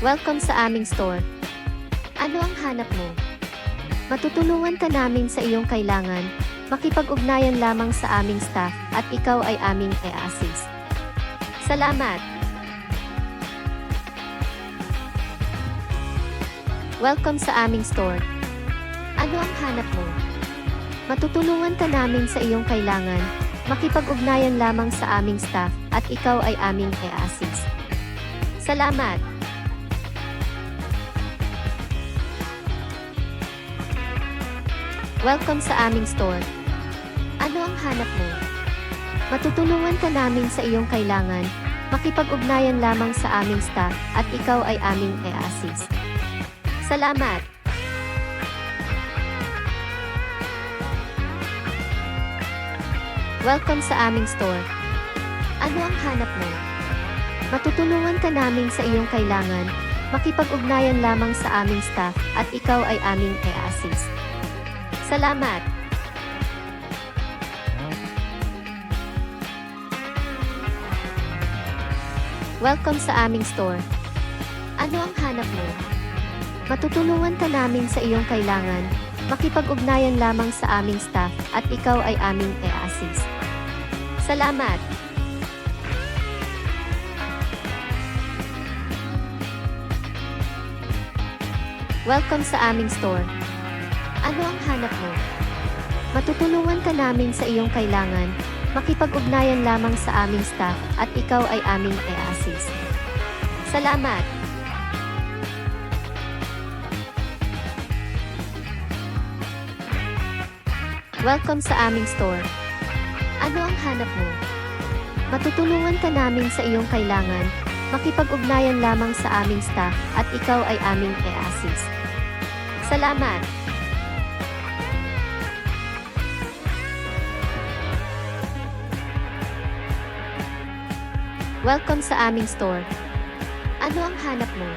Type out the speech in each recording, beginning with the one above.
Welcome sa aming store. Ano ang hanap mo? Matutulungan ka namin sa iyong kailangan. Makipag-ugnayan lamang sa aming staff at ikaw ay aming i-assist. Salamat! Welcome sa aming store. Ano ang hanap mo? Matutulungan ka namin sa iyong kailangan. Makipag-ugnayan lamang sa aming staff at ikaw ay aming i-assist. Salamat! Welcome sa aming store. Ano ang hanap mo? Matutulungan ka namin sa iyong kailangan. Makipag-ugnayan lamang sa aming staff at ikaw ay aming i-assist. Salamat! Welcome sa aming store. Ano ang hanap mo? Matutulungan ka namin sa iyong kailangan. Makipag-ugnayan lamang sa aming staff at ikaw ay aming i-assist. Salamat! Welcome sa aming store. Ano ang hanap mo? Matutulungan ka namin sa iyong kailangan. Makipag-ugnayan lamang sa aming staff at ikaw ay aming i-assist. Salamat! Welcome sa aming store. Ano ang hanap mo? Matutulungan ka namin sa iyong kailangan. Makipag-ugnayan lamang sa aming staff at ikaw ay aming i-assist. Salamat! Welcome sa aming store. Ano ang hanap mo? Matutulungan ka namin sa iyong kailangan. Makipag-ugnayan lamang sa aming staff at ikaw ay aming i-assist. Salamat! Welcome sa aming store. Ano ang hanap mo?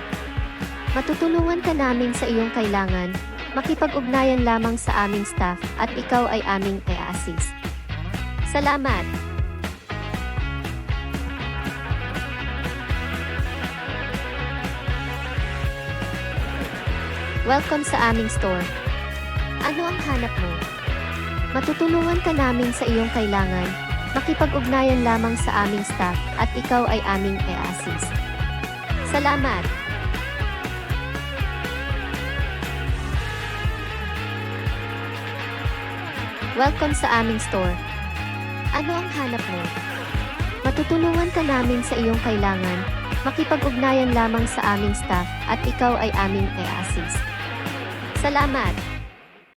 Matutulungan ka namin sa iyong kailangan. Makipag-ugnayan lamang sa aming staff at ikaw ay aming i-assist. Salamat! Welcome sa aming store. Ano ang hanap mo? Matutulungan ka namin sa iyong kailangan. Makipag-ugnayan lamang sa aming staff at ikaw ay aming i-assist. Salamat! Welcome sa aming store. Ano ang hanap mo? Matutulungan ka namin sa iyong kailangan. Makipag-ugnayan lamang sa aming staff at ikaw ay aming i-assist. Salamat!